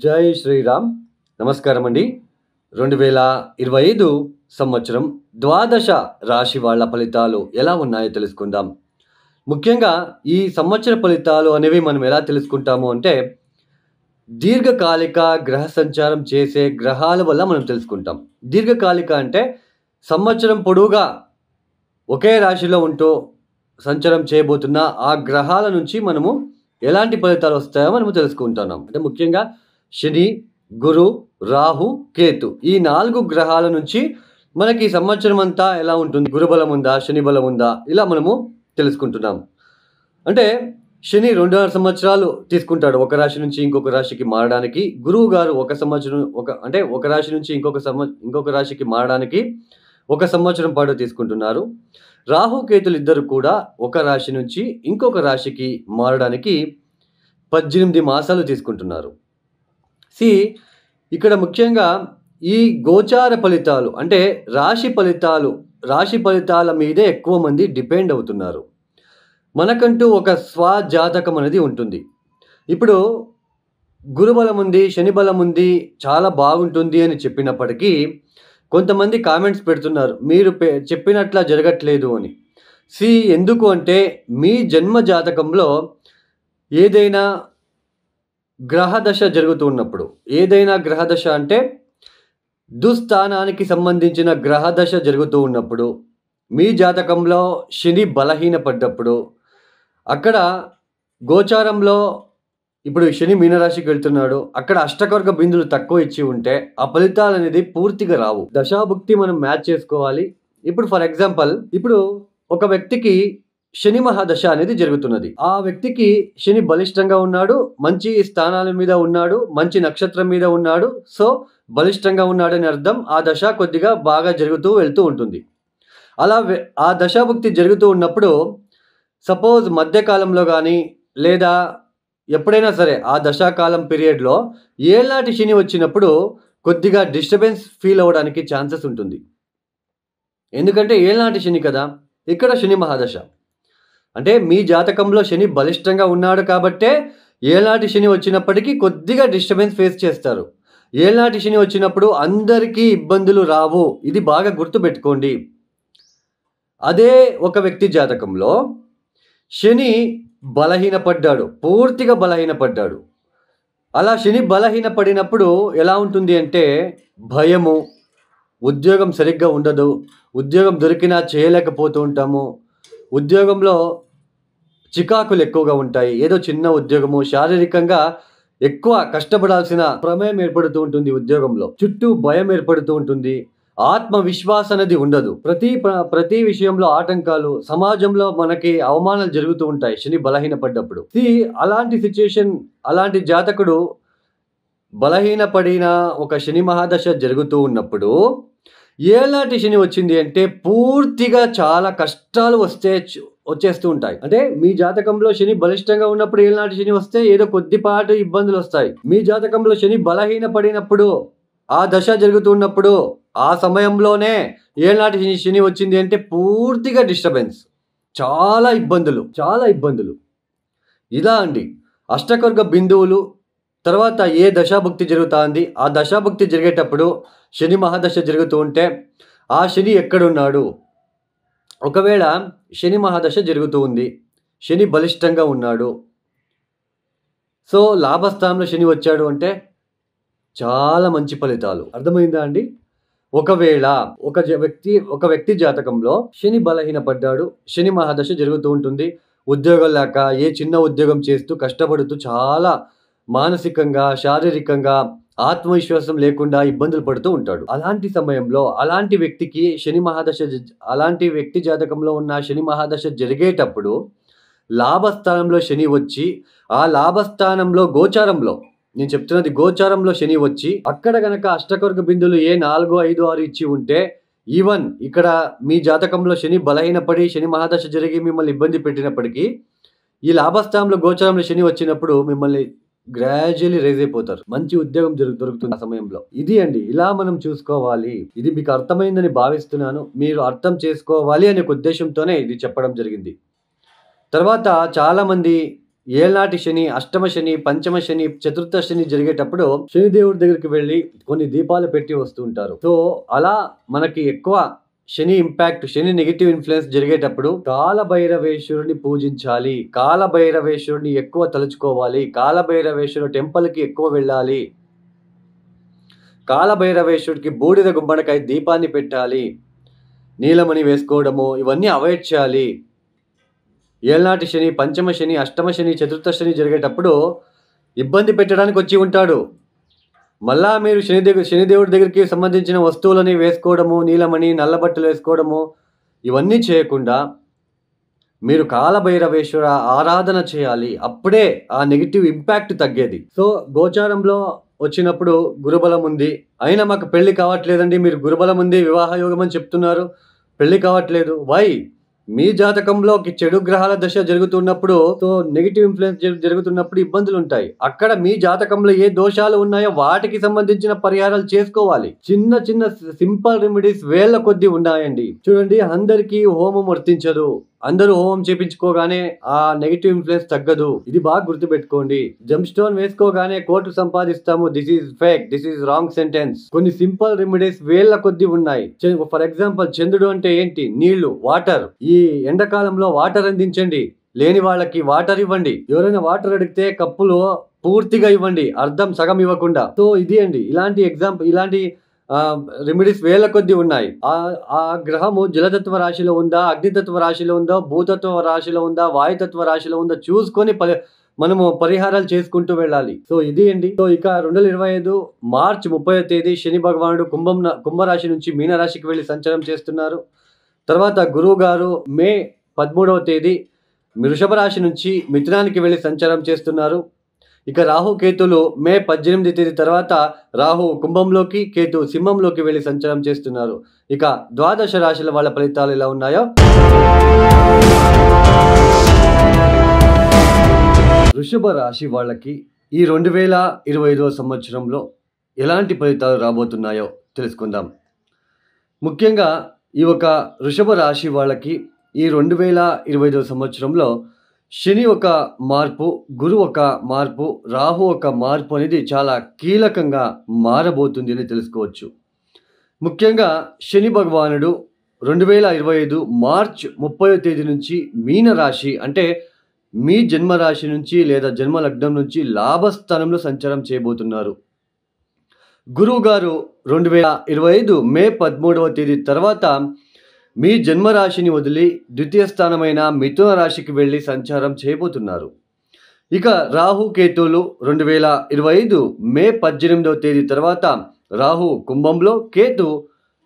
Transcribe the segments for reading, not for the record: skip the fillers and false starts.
జై శ్రీరామ్. నమస్కారం అండి. 2025 సంవత్సరం ద్వాదశ రాశి వాళ్ళ ఫలితాలు ఎలా ఉన్నాయో తెలుసుకుందాం. ముఖ్యంగా ఈ సంవత్సర ఫలితాలు అనేవి మనం ఎలా తెలుసుకుంటాము అంటే, దీర్ఘకాలిక గ్రహ సంచారం చేసే గ్రహాల వల్ల మనం తెలుసుకుంటాం. దీర్ఘకాలిక అంటే సంవత్సరం పొడవుగా ఒకే రాశిలో ఉంటూ సంచారం చేయబోతున్న ఆ గ్రహాల నుంచి మనము ఎలాంటి ఫలితాలు వస్తాయో మనము తెలుసుకుంటున్నాం. అంటే ముఖ్యంగా శని, గురు, రాహు, కేతు ఈ 4 గ్రహాల నుంచి మనకి ఈ సంవత్సరం అంతా ఎలా ఉంటుంది, గురుబలం ఉందా, శని బలం ఉందా, ఇలా మనము తెలుసుకుంటున్నాం. అంటే శని 2.5 సంవత్సరాలు తీసుకుంటాడు ఒక రాశి నుంచి ఇంకొక రాశికి మారడానికి. గురువు గారు ఒక సంవత్సరం ఒక రాశి నుంచి ఇంకొక రాశికి మారడానికి 1 సంవత్సరం పాటు తీసుకుంటున్నారు. రాహు కేతులు ఇద్దరు కూడా ఒక రాశి నుంచి ఇంకొక రాశికి మారడానికి 18 మాసాలు తీసుకుంటున్నారు. ఇక్కడ ముఖ్యంగా ఈ గోచార ఫలితాలు అంటే రాశి ఫలితాల మీదే ఎక్కువ మంది డిపెండ్ అవుతున్నారు. మనకంటూ ఒక స్వజాతకం అనేది ఉంటుంది. ఇప్పుడు గురుబలం ఉంది, శని బలం ఉంది, చాలా బాగుంటుంది అని చెప్పినప్పటికీ కొంతమంది కామెంట్స్ పెడుతున్నారు, మీరు చెప్పినట్లా జరగట్లేదు అని. ఎందుకు అంటే మీ జన్మ జాతకంలో ఏదైనా గ్రహదశ జరుగుతూ ఉన్నప్పుడు, ఏదైనా గ్రహదశ అంటే దుస్థానానికి సంబంధించిన గ్రహదశ జరుగుతూ ఉన్నప్పుడు, మీ జాతకంలో శని బలహీనపడ్డప్పుడు, అక్కడ గోచారంలో ఇప్పుడు శని మీనరాశికి వెళ్తున్నాడు, అక్కడ అష్టకవర్గ బిందువులు తక్కువ ఇచ్చి ఉంటే ఆ ఫలితాలు అనేది పూర్తిగా రావు. దశాభుక్తి మనం మ్యాచ్ చేసుకోవాలి. ఇప్పుడు ఫర్ ఎగ్జాంపుల్, ఇప్పుడు ఒక వ్యక్తికి శని మహాదశ అనేది జరుగుతున్నది. ఆ వ్యక్తికి శని బలిష్టంగా ఉన్నాడు, మంచి స్థానాల మీద ఉన్నాడు, మంచి నక్షత్రం మీద ఉన్నాడు. సో బలిష్టంగా ఉన్నాడని అర్థం. ఆ దశ కొద్దిగా బాగా జరుగుతూ వెళ్తూ ఉంటుంది. అలా ఆ దశాభుక్తి జరుగుతూ ఉన్నప్పుడు సపోజ్ మధ్యకాలంలో కానీ లేదా ఎప్పుడైనా సరే ఆ దశాకాలం పీరియడ్లో ఏళ్ళనాటి శని వచ్చినప్పుడు కొద్దిగా డిస్టర్బెన్స్ ఫీల్ అవ్వడానికి ఛాన్సెస్ ఉంటుంది. ఎందుకంటే ఏళ్ళనాటి శని కదా, ఇక్కడ శని మహాదశ అంటే మీ జాతకంలో శని బలిష్టంగా ఉన్నాడు కాబట్టే ఏళ్ళనాటి శని వచ్చినప్పటికీ కొద్దిగా డిస్టర్బెన్స్ ఫేస్ చేస్తారు. ఏళ్ళనాటి శని వచ్చినప్పుడు అందరికీ ఇబ్బందులు రావు, ఇది బాగా గుర్తుపెట్టుకోండి. అదే ఒక వ్యక్తి జాతకంలో శని బలహీనపడ్డాడు, పూర్తిగా బలహీనపడ్డాడు. అలా శని బలహీనపడినప్పుడు ఎలా ఉంటుంది అంటే భయము, ఉద్యోగం సరిగ్గా ఉండదు, ఉద్యోగం దొరికినా చేయలేకపోతూ ఉంటాము, ఉద్యోగంలో చికాకులు ఎక్కువగా ఉంటాయి. ఏదో చిన్న ఉద్యోగము, శారీరకంగా ఎక్కువ కష్టపడాల్సిన ప్రమేయం ఏర్పడుతూ ఉంటుంది. ఉద్యోగంలో చుట్టూ భయం ఏర్పడుతూ ఉంటుంది. ఆత్మవిశ్వాసం అనేది ఉండదు. ప్రతి విషయంలో ఆటంకాలు, సమాజంలో మనకి అవమానాలు జరుగుతూ ఉంటాయి శని బలహీనపడ్డప్పుడు. అలాంటి సిచ్యుయేషన్, అలాంటి జాతకుడు బలహీనపడిన ఒక శని మహాదశ జరుగుతూ ఉన్నప్పుడు ఏళ్ళనాటి శని వచ్చింది అంటే పూర్తిగా చాలా కష్టాలు వచ్చేస్తూ ఉంటాయి. అంటే మీ జాతకంలో శని బలిష్టంగా ఉన్నప్పుడు ఏళ్ళనాటి శని వస్తే ఏదో కొద్దిపాటి ఇబ్బందులు వస్తాయి. మీ జాతకంలో శని బలహీనపడినప్పుడు, ఆ దశ జరుగుతున్నప్పుడు, ఆ సమయంలోనే ఏళ్ళనాటి శని వచ్చింది అంటే పూర్తిగా డిస్టర్బెన్స్, చాలా ఇబ్బందులు. ఇలా అండి అష్టకవర్గ బిందువులు. తర్వాత ఏ దశాభుక్తి జరుగుతుంది, ఆ దశాభుక్తి జరిగేటప్పుడు శని మహాదశ జరుగుతూ ఉంటే ఆ శని ఎక్కడున్నాడు, ఒకవేళ శని మహాదశ జరుగుతూ ఉంది, శని బలిష్టంగా ఉన్నాడు, సో లాభస్థానంలో శని వచ్చాడు అంటే చాలా మంచి ఫలితాలు. అర్థమైందా అండి? ఒకవేళ ఒక వ్యక్తి జాతకంలో శని బలహీనపడ్డాడు, శని మహాదశ జరుగుతూ ఉంటుంది, ఉద్యోగం లేక ఏ చిన్న ఉద్యోగం చేస్తూ కష్టపడుతూ చాలా మానసికంగా, శారీరకంగా ఆత్మవిశ్వాసం లేకుండా ఇబ్బందులు పడుతూ ఉంటాడు. అలాంటి సమయంలో అలాంటి వ్యక్తి జాతకంలో ఉన్న శని మహాదశ జరిగేటప్పుడు లాభస్థానంలో శని వచ్చి, ఆ లాభస్థానంలో గోచారంలో, నేను చెప్తున్నది గోచారంలో శని వచ్చి, అక్కడ గనక అష్టకవర్గ బిందువులు ఏ 4, 5, 6 ఇచ్చి ఉంటే, ఈవెన్ ఇక్కడ మీ జాతకంలో శని బలహీనపడి శని మహాదశ జరిగి మిమ్మల్ని ఇబ్బంది పెట్టినప్పటికీ ఈ లాభస్థానంలో గోచారంలో శని వచ్చినప్పుడు మిమ్మల్ని గ్రాడ్యువల్లీ రైజ్ అయిపోతారు. మంచి ఉద్యోగం దొరుకుతుంది ఆ సమయంలో. ఇది అండి, ఇలా మనం చూసుకోవాలి. ఇది మీకు అర్థమైందని భావిస్తున్నాను. మీరు అర్థం చేసుకోవాలి అనే ఉద్దేశంతోనే ఇది చెప్పడం జరిగింది. తర్వాత చాలామంది ఏళ్నాటి శని, అష్టమ శని, పంచమ శని, చతుర్థ శని జరిగేటప్పుడు శనిదేవుడి దగ్గరికి వెళ్ళి కొన్ని దీపాలు పెట్టి వస్తూ ఉంటారు. సో అలా మనకి ఎక్కువ శని ఇంపాక్ట్, శని నెగెటివ్ ఇన్ఫ్లుయెన్స్ జరిగేటప్పుడు కాలభైరవేశ్వరుని పూజించాలి. కాలభైరవేశ్వరుని ఎక్కువ తలుచుకోవాలి. కాలభైరవేశ్వరుడు టెంపుల్‌కి ఎక్కువ వెళ్ళాలి. కాలభైరవేశ్వరుడికి బూడిద గుమ్మడికాయ దీపాన్ని పెట్టాలి. నీలమణి వేసుకోవడము ఇవన్నీ అవాయిడ్ చేయాలి. ఏళ్నాటి శని, పంచమ శని, అష్టమ శని, చతుర్థ శని జరిగేటప్పుడు ఇబ్బంది పెట్టడానికి వచ్చి ఉంటాడు. మళ్ళా మీరు శనిదేవుడి దగ్గరికి సంబంధించిన వస్తువులని వేసుకోవడము, నీలమణి, నల్ల బట్టలు వేసుకోవడము ఇవన్నీ చేయకుండా మీరు కాలభైరవేశ్వర ఆరాధన చేయాలి. అప్పుడే ఆ నెగెటివ్ ఇంపాక్ట్ తగ్గేది. సో గోచారంలో వచ్చినప్పుడు గురుబలం ఉంది, అయినా మాకు పెళ్లి కావట్లేదండి, మీరు గురుబలం ఉంది, వివాహ యోగం అని చెప్తున్నారు, పెళ్లి కావట్లేదు. వై? మీ జాతకంలో చెడు గ్రహాల దశ జరుగుతున్నప్పుడు, సో నెగిటివ్ ఇన్ఫ్లుయెన్స్ జరుగుతున్నప్పుడు ఇబ్బందులు ఉంటాయి. అక్కడ మీ జాతకంలో ఏ దోషాలు ఉన్నాయో వాటికి సంబంధించిన పరిహారాలు చేసుకోవాలి. చిన్న చిన్న సింపుల్ రెమెడీస్ వేళ్ల కొద్దీ ఉన్నాయండి. చూడండి, అందరికీ హోమం వర్తించదు. అందరూ హోమం చేపించుకోగానే ఆ నెగిటివ్ ఇన్ఫ్లుయెన్స్ తగ్గదు. ఇది బాగా గుర్తుపెట్టుకోండి. జమ్ స్టోన్ వేసుకోగానే కోట్లు సంపాదిస్తాము, this is fake, this is wrong sentence. కొన్ని సింపుల్ రెమెడీస్ వేళ్ల కొద్దీ ఉన్నాయి. ఫర్ ఎగ్జాంపుల్, చంద్రుడు అంటే ఏంటి? నీళ్లు, వాటర్. ఈ ఎండాకాలంలో వాటర్ అందించండి. లేని వాళ్ళకి వాటర్ ఇవ్వండి. ఎవరైనా వాటర్ అడిగితే కప్పులో పూర్తిగా ఇవ్వండి, అర్థం సగం ఇవ్వకుండా. సో ఇది అండి, ఇలాంటి రెమెడీస్ వేల కొద్దీ ఉన్నాయి. ఆ గ్రహము జలతత్వ రాశిలో ఉందా, అగ్నితత్వ రాశిలో ఉందా, భూతత్వ రాశిలో ఉందా, వాయుతత్వ రాశిలో ఉందా చూసుకొని మనము పరిహారాలు చేసుకుంటూ వెళ్ళాలి. సో ఇది అండి. సో ఇక 2025 మార్చి 30వ తేదీ శని భగవానుడు కుంభరాశి నుంచి మీనరాశికి వెళ్ళి సంచారం చేస్తున్నారు. తర్వాత గురువు గారు మే 13వ తేదీ వృషభ రాశి నుంచి మిథునానికి వెళ్ళి సంచారం చేస్తున్నారు. ఇక రాహు కేతులు మే 18 తేదీ తర్వాత రాహు కుంభంలోకి, కేతు సింహంలోకి వెళ్ళి సంచారం చేస్తున్నారు. ఇక ద్వాదశ రాశుల వాళ్ళ ఫలితాలు ఎలా ఉన్నాయో, వృషభ రాశి వాళ్ళకి ఈ 2025వ సంవత్సరంలో ఎలాంటి ఫలితాలు రాబోతున్నాయో తెలుసుకుందాం. ముఖ్యంగా ఈ ఒక వృషభ రాశి వాళ్ళకి ఈ 2025వ సంవత్సరంలో శని ఒక మార్పు, గురువు ఒక మార్పు, రాహు ఒక మార్పు అనేది చాలా కీలకంగా మారబోతుంది అని తెలుసుకోవచ్చు. ముఖ్యంగా శని భగవానుడు 2025 మార్చ్ 30వ తేదీ నుంచి మీనరాశి, అంటే మీ జన్మరాశి నుంచి లేదా జన్మ లగ్నం నుంచి లాభస్థానంలో సంచారం చేయబోతున్నారు. గురువు గారు 2025 మే 13వ తేదీ తర్వాత మీ జన్మరాశిని వదిలి ద్వితీయ స్థానమైన మిథున రాశికి వెళ్ళి సంచారం చేయబోతున్నారు. ఇక రాహు కేతువులు 2025 మే 18వ తేదీ తర్వాత రాహు కుంభంలో, కేతు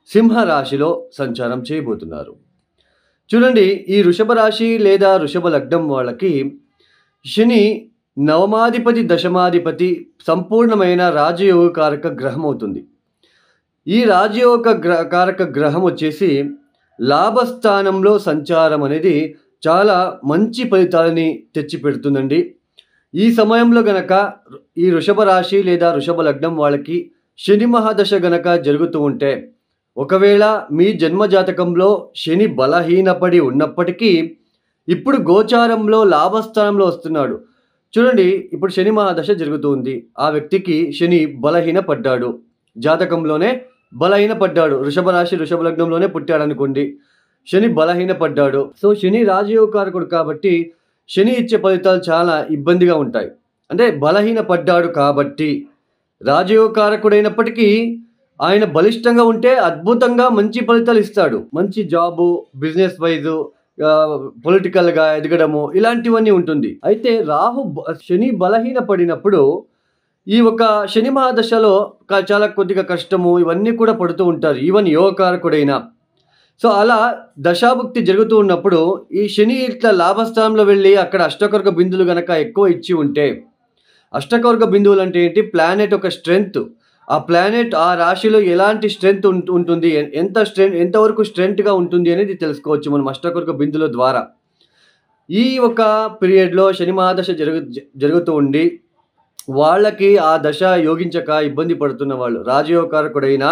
సింహరాశిలో సంచారం చేయబోతున్నారు. చూడండి, ఈ వృషభ రాశి లేదా వృషభ లగ్నం వాళ్ళకి శని నవమాధిపతి, దశమాధిపతి, సంపూర్ణమైన రాజయోగకారక గ్రహం అవుతుంది. ఈ రాజయోగ కారక గ్రహం వచ్చేసి లాభస్థానంలో సంచారం అనేది చాలా మంచి ఫలితాలని తెచ్చిపెడుతుందండి. ఈ సమయంలో గనక ఈ వృషభ రాశి లేదా వృషభ లగ్నం వాళ్ళకి శని మహాదశ గనక జరుగుతూ ఉంటే, ఒకవేళ మీ జన్మజాతకంలో శని బలహీనపడి ఉన్నప్పటికీ ఇప్పుడు గోచారంలో లాభస్థానంలో వస్తున్నాడు. చూడండి, ఇప్పుడు శని మహాదశ జరుగుతుంది. ఆ వ్యక్తికి శని బలహీన పడ్డాడు, జాతకంలోనే బలహీన పడ్డాడు. వృషభ రాశి వృషభ లగ్నంలోనే పుట్టాడు అనుకోండి, శని బలహీన పడ్డాడు. సో శని రాజయోగకారకుడు కాబట్టి శని ఇచ్చే ఫలితాలు చాలా ఇబ్బందిగా ఉంటాయి. అంటే బలహీన పడ్డాడు కాబట్టి, రాజయోగకారకుడైనప్పటికీ ఆయన బలిష్టంగా ఉంటే అద్భుతంగా మంచి ఫలితాలు ఇస్తాడు. మంచి జాబు, బిజినెస్ వైజు, పొలిటికల్గా ఎదగడము ఇలాంటివన్నీ ఉంటుంది. అయితే శని బలహీన పడినప్పుడు ఈ ఒక శని మహాదశలో చాలా కొద్దిగా కష్టము ఇవన్నీ కూడా పడుతూ ఉంటారు, ఈవెన్ యోగకారకుడైనా. సో అలా దశాభుక్తి జరుగుతూ ఉన్నప్పుడు ఈ శని ఇట్లా లాభస్థానంలో వెళ్ళి అక్కడ అష్టకర్గ బిందువులు గనక ఎక్కువ ఇచ్చి ఉంటే, అష్టకర్గ బిందువులు అంటే ఏంటి? ప్లానెట్ ఒక స్ట్రెంగ్త్. ఆ ప్లానెట్ ఆ రాశిలో ఎలాంటి స్ట్రెంగ్త్ ఉంటుంది, ఎంతవరకు స్ట్రెంగ్త్గా ఉంటుంది అనేది తెలుసుకోవచ్చు మనం అష్టకర్గ బిందువుల ద్వారా. ఈ ఒక పీరియడ్లో శని మహాదశ జరుగుతూ ఉండి వాళ్ళకి ఆ దశ యోగించక ఇబ్బంది పడుతున్న వాళ్ళు, రాజయోగకారకుడైనా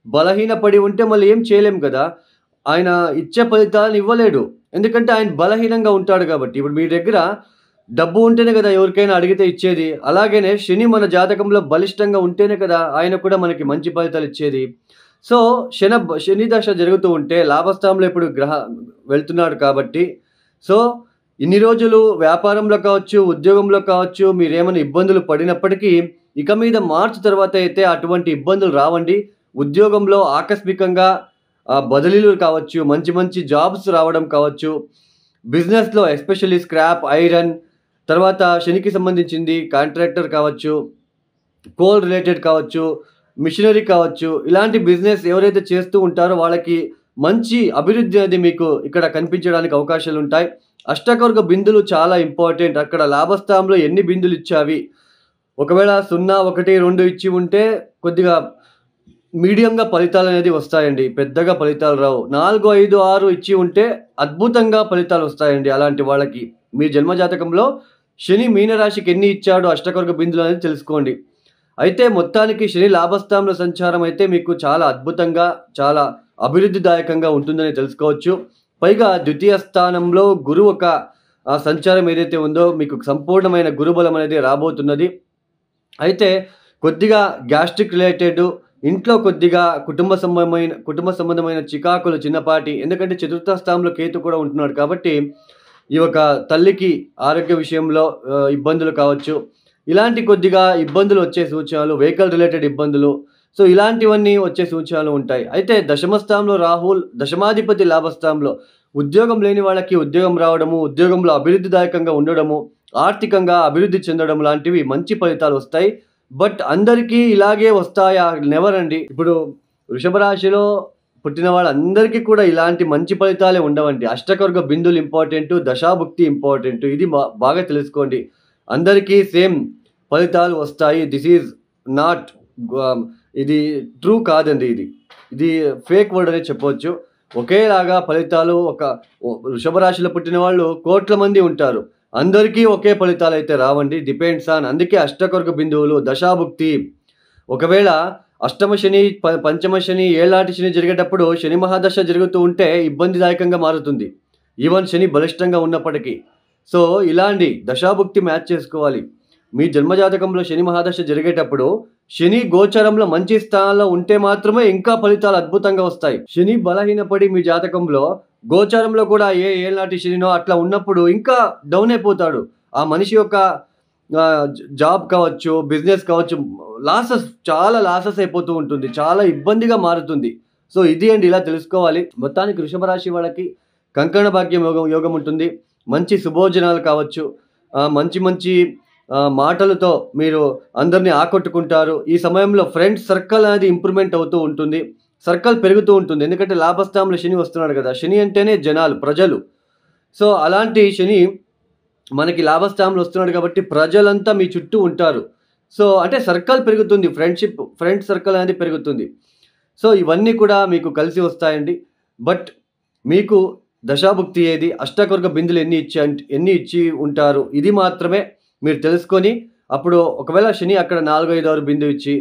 బలహీన పడి ఉంటే మళ్ళీ ఏం చేయలేం కదా, ఆయన ఇచ్చే ఫలితాలను ఇవ్వలేడు, ఎందుకంటే ఆయన బలహీనంగా ఉంటాడు కాబట్టి. ఇప్పుడు మీ దగ్గర డబ్బు ఉంటేనే కదా ఎవరికైనా అడిగితే ఇచ్చేది. అలాగనే శని మన జాతకంలో బలిష్టంగా ఉంటేనే కదా ఆయన కూడా మనకి మంచి ఫలితాలు ఇచ్చేది. సో, శని దశ జరుగుతూ ఉంటే లాభస్థానంలో ఇప్పుడు వెళ్తున్నాడు కాబట్టి, సో, ఇన్ని రోజులు వ్యాపారంలో కావచ్చు, ఉద్యోగంలో కావచ్చు మీరేమైనా ఇబ్బందులు పడినప్పటికీ ఇక మీద మార్చి తర్వాత అయితే అటువంటి ఇబ్బందులు రావండి. ఉద్యోగంలో ఆకస్మికంగా బదిలీలు కావచ్చు, మంచి మంచి జాబ్స్ రావడం కావచ్చు, బిజినెస్‌లో ఎస్పెషల్లీ స్క్రాప్ ఐరన్, తర్వాత శనికి సంబంధించింది కాంట్రాక్టర్ కావచ్చు, కోల్ రిలేటెడ్ కావచ్చు, మిషనరీ కావచ్చు, ఇలాంటి బిజినెస్ ఎవరైతే చేస్తూ ఉంటారో వాళ్ళకి మంచి అభివృద్ధి అనేది మీకు ఇక్కడ కనిపించడానికి అవకాశాలుంటాయి. అష్టకవర్గ బిందులు చాలా ఇంపార్టెంట్. అక్కడ లాభస్థానంలో ఎన్ని బిందులిచ్చావి, ఒకవేళ 0, 1, 2 ఇచ్చి ఉంటే కొద్దిగా మీడియంగా ఫలితాలనేది వస్తాయండి. పెద్దగా ఫలితాలు రావు. 4, 5, 6 ఇచ్చి ఉంటే అద్భుతంగా ఫలితాలొస్తాయండి అలాంటి వాళ్ళకి. మీ జన్మ జాతకంలో శని మీనరాశికి ఎన్ని ఇచ్చాడో అష్టకవర్గ బిందులు అనేది తెలుసుకోండి. అయితే మొత్తానికి శని లాభస్థానంలో సంచారం అయితే మీకు చాలా అద్భుతంగా, చాలా అభివృద్ధిదాయకంగా ఉంటుందని తెలుసుకోవచ్చు. పైగా ద్వితీయ స్థానంలో గురువు ఒక సంచారం ఏదైతే ఉందో మీకు సంపూర్ణమైన గురుబలం అనేది రాబోతున్నది. అయితే కొద్దిగా గ్యాస్ట్రిక్ రిలేటెడ్, ఇంట్లో కొద్దిగా కుటుంబ సంబంధమైన చికాకులు చిన్నపాటి, ఎందుకంటే చతుర్థ స్థానంలో కేతు కూడా ఉంటున్నాడు కాబట్టి ఈ యొక్క తల్లికి ఆరోగ్య విషయంలో ఇబ్బందులు కావచ్చు. ఇలాంటి కొద్దిగా ఇబ్బందులు వచ్చే సూచనలు, వెహికల్ రిలేటెడ్ ఇబ్బందులు, సో ఇలాంటివన్నీ వచ్చే సూచనలు ఉంటాయి. అయితే దశమ స్థానంలో రాహుల్, దశమాధిపతి లాభస్థానంలో ఉద్యోగం లేని వాళ్ళకి ఉద్యోగం రావడము, ఉద్యోగంలో అభివృద్ధిదాయకంగా ఉండడము, ఆర్థికంగా అభివృద్ధి చెందడం లాంటివి మంచి ఫలితాలు వస్తాయి. బట్ అందరికీ ఇలాగే వస్తాయా? నెవర్ అండి. ఇప్పుడు వృషభ రాశిలో పుట్టిన వాళ్ళందరికీ కూడా ఇలాంటి మంచి ఫలితాలే ఉండవండి. అష్టకవర్గ బిందులు ఇంపార్టెంటు, దశాభుక్తి ఇంపార్టెంటు. ఇది బాగా తెలుసుకోండి. అందరికీ సేమ్ ఫలితాలు వస్తాయి. దిస్ ఈజ్ నాట్ ఇది ట్రూ కాదండి ఇది. ఇది ఫేక్ వర్డ్ అనే చెప్పొచ్చు. ఒకేలాగా ఫలితాలు వృషభ రాశిలో పుట్టిన వాళ్ళు కోట్ల మంది ఉంటారు. అందరికీ ఒకే ఫలితాలైతే రావండి. డిపెండ్స్ ఆన్, అందుకే అష్టకవర్గ బిందువులు, దశాభుక్తి. ఒకవేళ అష్టమ శని, పంచమ శని, ఏళ్ళనాటి శని జరిగేటప్పుడు శని మహాదశ జరుగుతూ ఉంటే ఇబ్బందిదాయకంగా మారుతుంది. ఈవెన్ శని బలిష్టంగా ఉన్నప్పటికీ. సో ఇలాంటి దశాభుక్తి మ్యాచ్ చేసుకోవాలి. మీ జన్మజాతకంలో శని మహాదశ జరిగేటప్పుడు శని గోచరంలో మంచి స్థానంలో ఉంటే మాత్రమే ఇంకా ఫలితాలు అద్భుతంగా వస్తాయి. శని బలహీనపడి మీ జాతకంలో గోచారంలో కూడా ఏళ్ళనాటి శనినో అట్లా ఉన్నప్పుడు ఇంకా డౌన్ అయిపోతాడు. ఆ మనిషి యొక్క జాబ్ కావచ్చు, బిజినెస్ కావచ్చు, చాలా లాసెస్ అయిపోతూ ఉంటుంది. చాలా ఇబ్బందిగా మారుతుంది. సో ఇది అండి, ఇలా తెలుసుకోవాలి. మొత్తానికి వృషభ రాశి వాళ్ళకి కంకణ భాగ్యం యోగం ఉంటుంది. మంచి శుభోజనాలు కావచ్చు, మంచి మంచి మాటలతో మీరు అందరినీ ఆకట్టుకుంటారు. ఈ సమయంలో ఫ్రెండ్స్ సర్కిల్ అనేది ఇంప్రూవ్మెంట్ అవుతూ ఉంటుంది. సర్కిల్ పెరుగుతూ ఉంటుంది. ఎందుకంటే లాభస్థానంలో శని వస్తున్నాడు కదా. శని అంటేనే జనాలు, ప్రజలు. సో అలాంటి శని మనకి లాభస్థానంలో వస్తున్నాడు కాబట్టి ప్రజలంతా మీ చుట్టూ ఉంటారు. సో అంటే సర్కిల్ పెరుగుతుంది. ఫ్రెండ్ సర్కిల్ అనేది పెరుగుతుంది. సో ఇవన్నీ కూడా మీకు కలిసి వస్తాయండి. బట్ మీకు దశాభుక్తి ఏది, అష్టకవర్గ బిందులు ఎన్ని ఇచ్చి ఉంటారు, ఇది మాత్రమే మీరు తెలుసుకొని, అప్పుడు ఒకవేళ శని అక్కడ 4, 5, 6 బిందువు ఇచ్చి,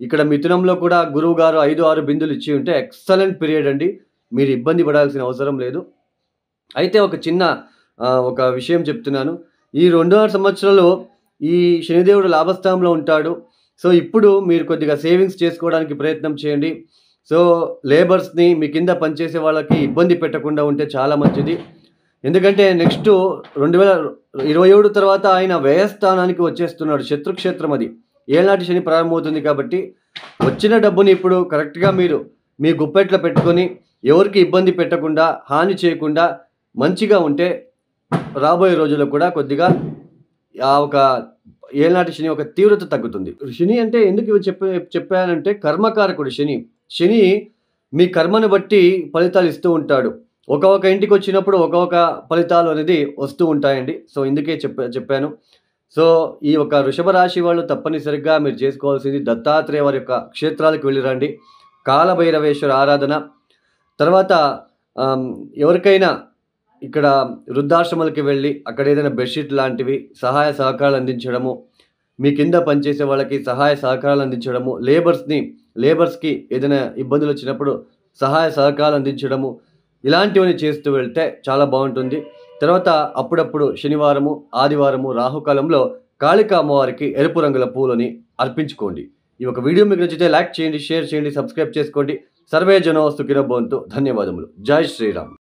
ఇక్కడ మిథునంలో కూడా గురువు గారు 5, 6 బిందులు ఇచ్చి ఉంటే ఎక్సలెంట్ పీరియడ్ అండి. మీరు ఇబ్బంది పడాల్సిన అవసరం లేదు. అయితే ఒక చిన్న ఒక విషయం చెప్తున్నాను. ఈ 2.5 సంవత్సరాలు ఈ శనిదేవుడు లాభస్థానంలో ఉంటాడు. సో ఇప్పుడు మీరు కొద్దిగా సేవింగ్స్ చేసుకోవడానికి ప్రయత్నం చేయండి. సో లేబర్స్ని, మీ కింద పనిచేసే వాళ్ళకి ఇబ్బంది పెట్టకుండా ఉంటే చాలా మంచిది. ఎందుకంటే నెక్స్ట్ 2027 తర్వాత ఆయన వ్యయస్థానానికి వచ్చేస్తున్నాడు. శత్రుక్షేత్రం అది. ఏళ్ళనాటి శని ప్రారంభమవుతుంది కాబట్టి వచ్చిన డబ్బుని ఇప్పుడు కరెక్ట్గా మీరు మీ గుప్పెట్లో పెట్టుకొని ఎవరికి ఇబ్బంది పెట్టకుండా, హాని చేయకుండా మంచిగా ఉంటే రాబోయే రోజుల్లో కూడా కొద్దిగా ఒక ఏళ్ళనాటి శని ఒక తీవ్రత తగ్గుతుంది. శని అంటే ఎందుకు చెప్పానంటే కర్మకారకుడు శని. శని మీ కర్మను బట్టి ఫలితాలు ఇస్తూ ఉంటాడు. ఒక ఇంటికి వచ్చినప్పుడు ఒక ఫలితాలు అనేది వస్తూ ఉంటాయండి. సో ఇందుకే చెప్పాను. సో ఈ ఒక వృషభ రాశి వాళ్ళు తప్పనిసరిగా మీరు చేసుకోవాల్సింది దత్తాత్రేయ వారి యొక్క క్షేత్రాలకు వెళ్ళిరండి. కాలభైరవేశ్వర ఆరాధన, తర్వాత ఎవరికైనా ఇక్కడ వృద్ధాశ్రమాలకి వెళ్ళి అక్కడ ఏదైనా బెడ్షీట్ లాంటివి సహాయ సహకారాలు అందించడము, మీ కింద పనిచేసే వాళ్ళకి సహాయ సహకారాలు అందించడము, లేబర్స్కి ఏదైనా ఇబ్బందులు వచ్చినప్పుడు సహాయ సహకారాలు అందించడము, ఇలాంటివన్నీ చేస్తూ వెళ్తే చాలా బాగుంటుంది. తర్వాత అప్పుడప్పుడు శనివారము, ఆదివారము రాహుకాలంలో కాళికా అమ్మవారికి ఎరుపు రంగుల పూలని అర్పించుకోండి. ఈ ఒక వీడియో మీకు నచ్చితే లైక్ చేయండి, షేర్ చేయండి, సబ్స్క్రైబ్ చేసుకోండి. సర్వే జనో సుఖినో భవంతు. ధన్యవాదములు. జై శ్రీరామ్.